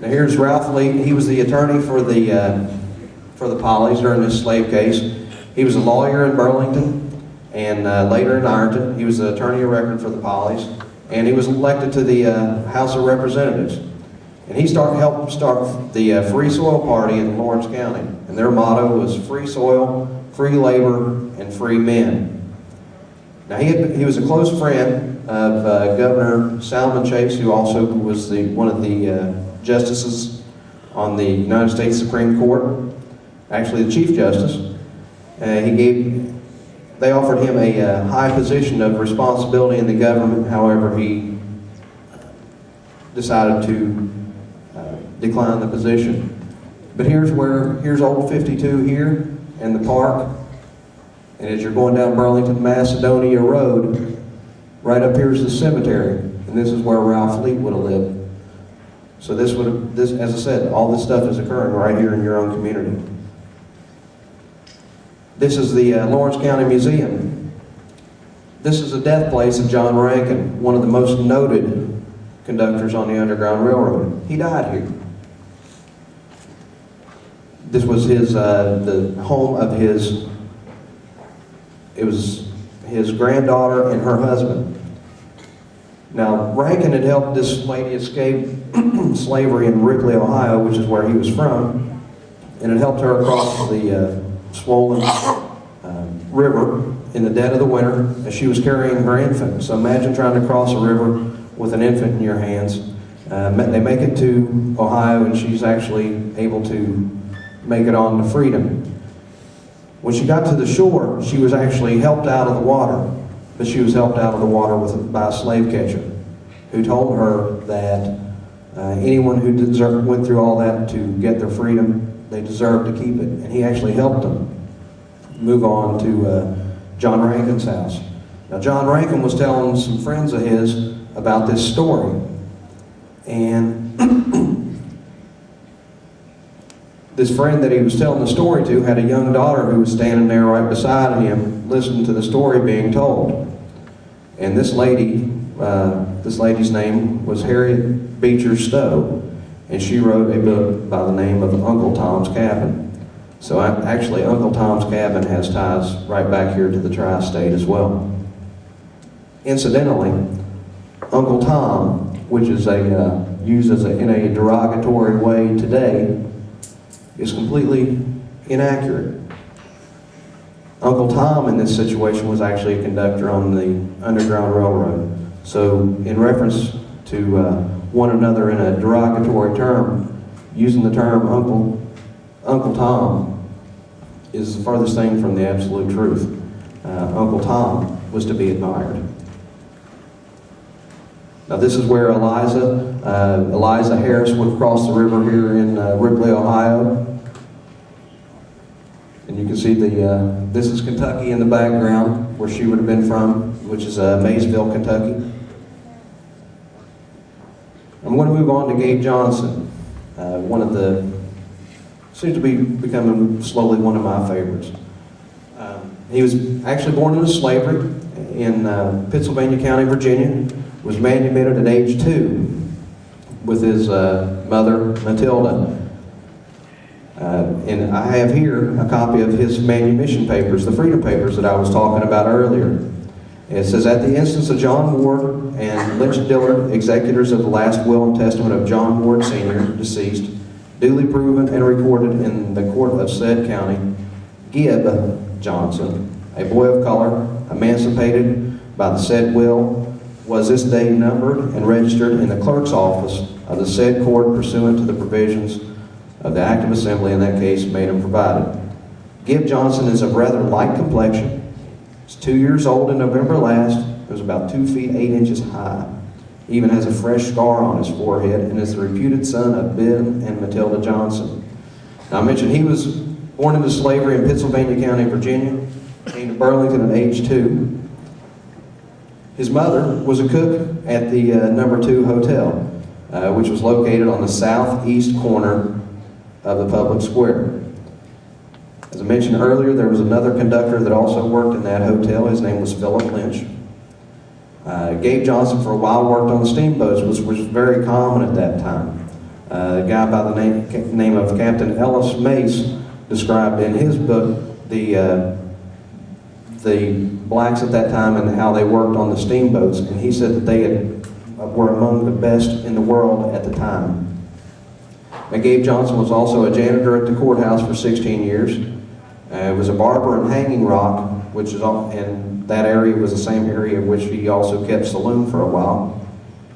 Now here's Ralph Lee. He was the attorney for the Polleys during this slave case. He was a lawyer in Burlington and later in Ironton. He was the attorney of record for the Polleys, and he was elected to the House of Representatives. And he helped start the Free Soil Party in Lawrence County, and their motto was free soil, free labor, and free men. Now he was a close friend of Governor Salmon Chase, who also was one of the justices on the United States Supreme Court, actually the Chief Justice. They offered him a high position of responsibility in the government. However, he decided to decline the position. But here's Old 52 here and the park. And as you're going down Burlington Macedonia Road, right up here is the cemetery, and this is where Ralph Lee would have lived. So this, as I said, all this stuff is occurring right here in your own community. This is the Lawrence County Museum. This is the death place of John Rankin, one of the most noted conductors on the Underground Railroad. He died here. This was the home of his granddaughter and her husband. Now, Rankin had helped this lady escape slavery in Ripley, Ohio, which is where he was from, and it helped her across the swollen river in the dead of the winter as she was carrying her infant. So imagine trying to cross a river with an infant in your hands. They make it to Ohio, and she's actually able to make it on to freedom. When she got to the shore, she was actually helped out of the water, but she was helped out of the water by a slave catcher who told her that anyone who went through all that to get their freedom, they deserved to keep it. And he actually helped them move on to John Rankin's house. Now, John Rankin was telling some friends of his about this story. And this friend that he was telling the story to had a young daughter who was standing there right beside him listening to the story being told. And this lady's name was Harriet Beecher Stowe, and she wrote a book by the name of Uncle Tom's Cabin. So actually Uncle Tom's Cabin has ties right back here to the tri-state as well. Incidentally, Uncle Tom, which is used in a derogatory way today, is completely inaccurate. Uncle Tom in this situation was actually a conductor on the Underground Railroad. So in reference to one another in a derogatory term, using the term Uncle Tom is the farthest thing from the absolute truth. Uncle Tom was to be admired. Now this is where Eliza Harris would have crossed the river here in Ripley, Ohio. And you can see this is Kentucky in the background, where she would have been from, which is Maysville, Kentucky. I'm going to move on to Gabe Johnson, seems to be becoming slowly one of my favorites. He was actually born into slavery in Pittsylvania County, Virginia, was manumitted at age 2 with his mother, Matilda. And I have here a copy of his manumission papers, the Freedom Papers that I was talking about earlier. It says, at the instance of John Ward and Lynch Dillard, executors of the last will and testament of John Ward Sr., deceased, duly proven and recorded in the court of said county, Gib Johnson, a boy of color, emancipated by the said will, was this day numbered and registered in the clerk's office of the said court pursuant to the provisions of the Act of Assembly in that case made and provided. Gib Johnson is of rather light complexion. He's 2 years old in November last. He was about 2 feet 8 inches high. He even has a fresh scar on his forehead and is the reputed son of Ben and Matilda Johnson. Now I mentioned he was born into slavery in Pennsylvania County, Virginia, came to Burlington at age 2. His mother was a cook at the number 2 hotel, which was located on the southeast corner of the public square. As I mentioned earlier, there was another conductor that also worked in that hotel. His name was Philip Lynch. Gabe Johnson for a while worked on the steamboats, which was very common at that time. A guy by the name of Captain Ellis Mace described in his book the blacks at that time and how they worked on the steamboats, and he said that they were among the best in the world at the time. Gabe Johnson was also a janitor at the courthouse for 16 years. Was a barber in Hanging Rock, which is and that area was the same area in which he also kept saloon for a while.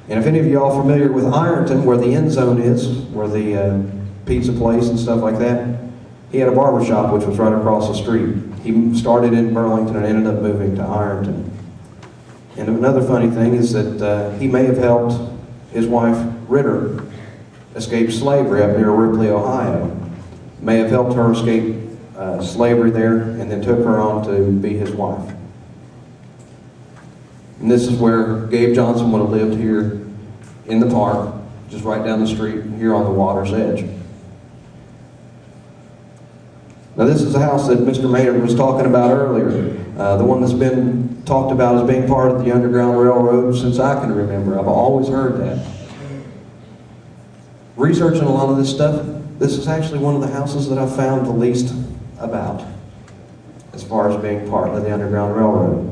And if any of you all familiar with Ironton, where the end zone is, where the pizza place and stuff like that, he had a barber shop which was right across the street. He started in Burlington and ended up moving to Ironton. And another funny thing is that he may have helped his wife Ritter escape slavery up near Ripley, Ohio. May have helped her escape slavery there, and then took her on to be his wife. And this is where Gabe Johnson would have lived, here in the park, just right down the street here on the water's edge. Now this is the house that Mr. Maynard was talking about earlier, the one that's been talked about as being part of the Underground Railroad since I can remember. I've always heard that. Researching a lot of this stuff, this is actually one of the houses that I've found the least about as far as being part of the Underground Railroad.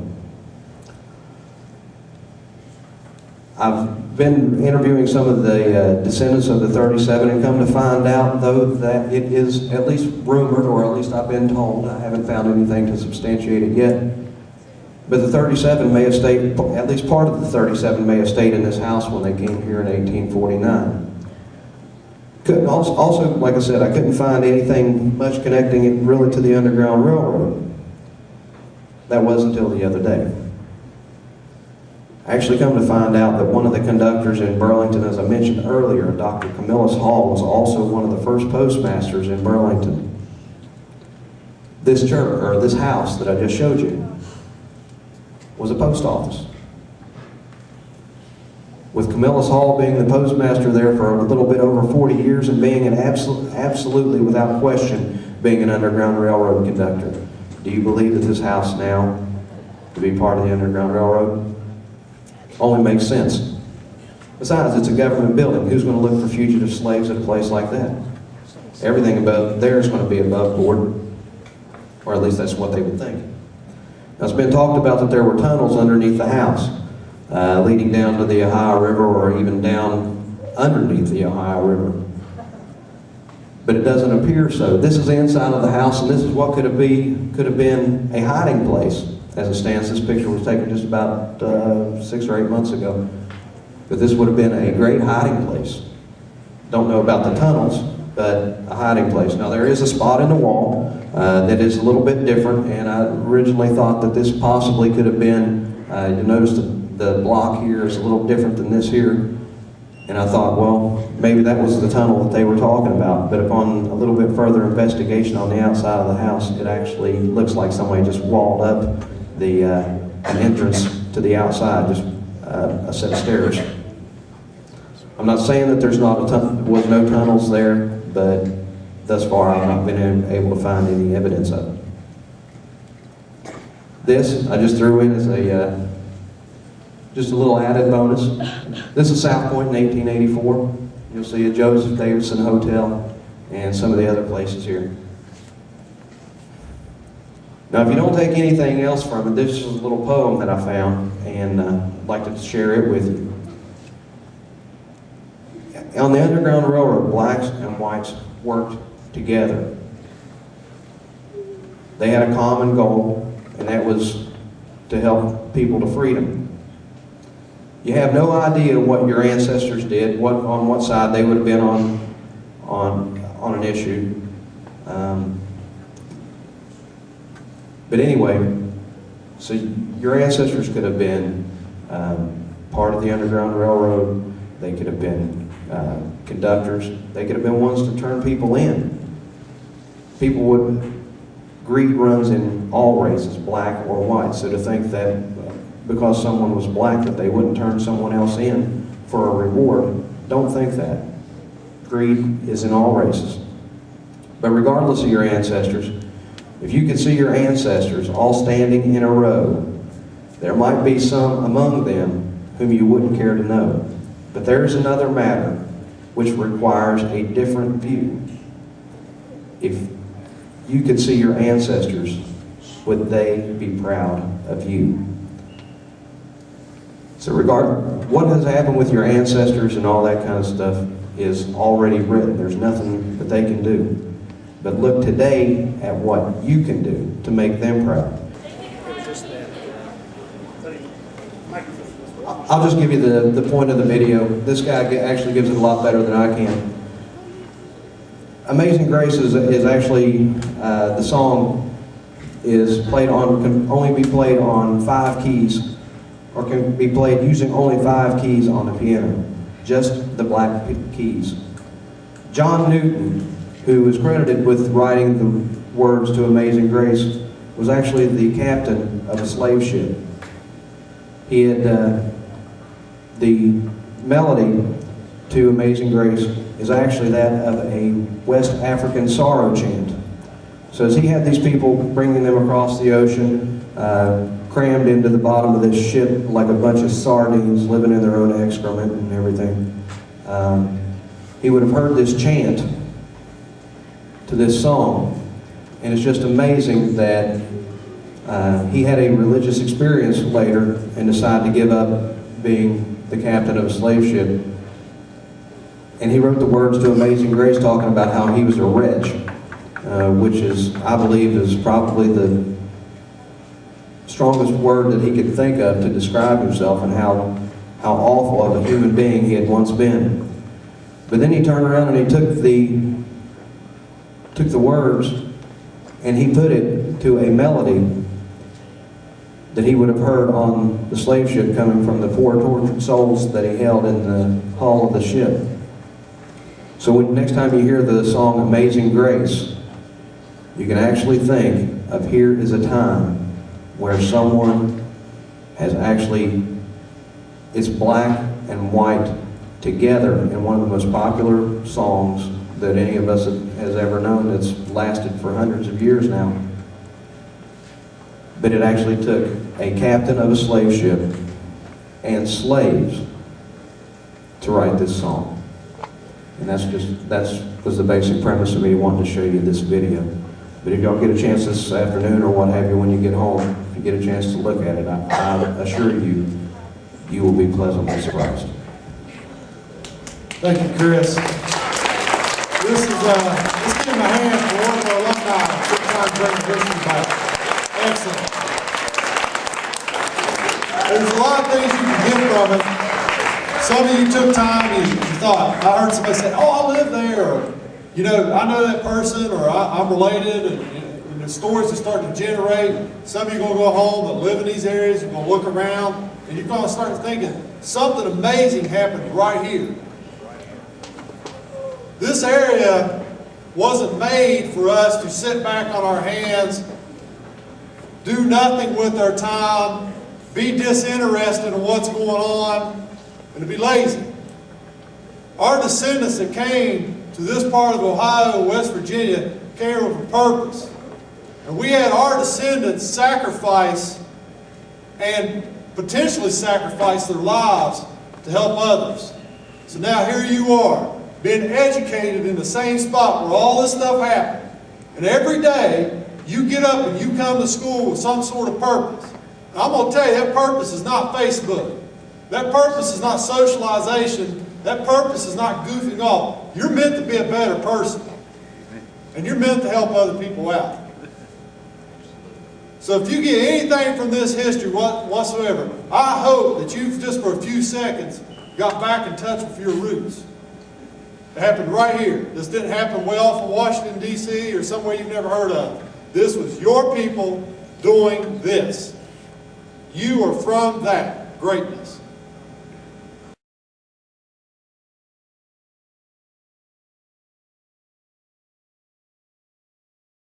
I've been interviewing some of the descendants of the 37 and come to find out, though, that it is at least rumored, or at least I've been told, I haven't found anything to substantiate it yet, but the 37 may have stayed, at least part of the 37 may have stayed in this house when they came here in 1849. Also, like I said, I couldn't find anything much connecting it really to the Underground Railroad. That was until the other day. I actually come to find out that one of the conductors in Burlington, as I mentioned earlier, Dr. Camillus Hall, was also one of the first postmasters in Burlington. This church, or this house that I just showed you, was a post office. With Camillus Hall being the postmaster there for a little bit over 40 years and being an absolutely without question being an Underground Railroad conductor. Do you believe that this house now to be part of the Underground Railroad? Only makes sense. Besides, it's a government building. Who's going to look for fugitive slaves at a place like that? Everything above there is going to be above board, or at least that's what they would think. Now, it's been talked about that there were tunnels underneath the house, leading down to the Ohio River, or even down underneath the Ohio River. But it doesn't appear so. This is the inside of the house, and this is what could have been a hiding place. As it stands, this picture was taken just about 6 or 8 months ago. But this would have been a great hiding place. Don't know about the tunnels, but a hiding place. Now, there is a spot in the wall that is a little bit different, and I originally thought that this possibly could have been, you notice the block here is a little different than this here. And I thought, well, maybe that was the tunnel that they were talking about. But upon a little bit further investigation on the outside of the house, it actually looks like somebody just walled up an entrance to the outside, just a set of stairs. I'm not saying that there was no tunnels there, but thus far I've not been able to find any evidence of it. This I just threw in as just a little added bonus. This is South Point in 1884. You'll see a Joseph Davidson Hotel and some of the other places here. Now, if you don't take anything else from it, this is a little poem that I found, and I'd like to share it with you. On the Underground Railroad, blacks and whites worked together. They had a common goal, and that was to help people to freedom. You have no idea what your ancestors did, on what side they would have been on an issue. But anyway, so your ancestors could have been part of the Underground Railroad. They could have been conductors. They could have been ones to turn people in. Greed runs in all races, black or white. So to think that because someone was black that they wouldn't turn someone else in for a reward, don't think that. Greed is in all races. But regardless of your ancestors, if you could see your ancestors all standing in a row, there might be some among them whom you wouldn't care to know. But there's another matter. which requires a different view. If you could see your ancestors, would they be proud of you? So what has happened with your ancestors and all that kind of stuff is already written. There's nothing that they can do. But look today at what you can do to make them proud. I'll just give you the point of the video. This guy actually gives it a lot better than I can. Amazing Grace is actually, the song is played on, can only be played on 5 keys, or can be played using only 5 keys on the piano, just the black keys. John Newton, who is credited with writing the words to Amazing Grace, was actually the captain of a slave ship. He had, the melody to Amazing Grace is actually that of a West African sorrow chant. So as he had these people bringing them across the ocean, crammed into the bottom of this ship like a bunch of sardines, living in their own excrement and everything, he would have heard this chant to this song. And it's just amazing that he had a religious experience later and decided to give up being the captain of a slave ship. And he wrote the words to Amazing Grace talking about how he was a wretch, which is, I believe, is probably the strongest word that he could think of to describe himself and how awful of a human being he had once been. But then he turned around and he took the words and he put it to a melody that he would have heard on the slave ship coming from the 4 tortured souls that he held in the hull of the ship. So next time you hear the song Amazing Grace, you can actually think of here is a time where someone has actually, it's black and white together in one of the most popular songs that any of us has ever known, that's lasted for hundreds of years now. But it actually took a captain of a slave ship and slaves to write this song. And that was the basic premise of me wanting to show you this video. But if y'all get a chance this afternoon or what have you when you get home, if you get a chance to look at it, I assure you, you will be pleasantly surprised. Thank you, Chris. This is, let's give him a hand for one of our alumni. Good time bringing history back. Excellent. There's a lot of things you can get from it. Some of you took time, you thought, I heard somebody say, oh, I live there, or, you know, I know that person, or I'm related, and the stories are starting to generate. Some of you are going to go home and live in these areas, you're going to look around, and you're going to start thinking, something amazing happened right here. This area wasn't made for us to sit back on our hands, do nothing with our time, be disinterested in what's going on, and to be lazy. Our descendants that came to this part of Ohio, West Virginia, came with a purpose. And we had our descendants sacrifice and potentially sacrifice their lives to help others. So now here you are, being educated in the same spot where all this stuff happened. And every day, you get up and you come to school with some sort of purpose. And I'm going to tell you, that purpose is not Facebook. That purpose is not socialization. That purpose is not goofing off. You're meant to be a better person. And you're meant to help other people out. So if you get anything from this history whatsoever, I hope that you've just for a few seconds got back in touch with your roots. It happened right here. This didn't happen way off in Washington, D.C. or somewhere you've never heard of. This was your people doing this. You are from that greatness.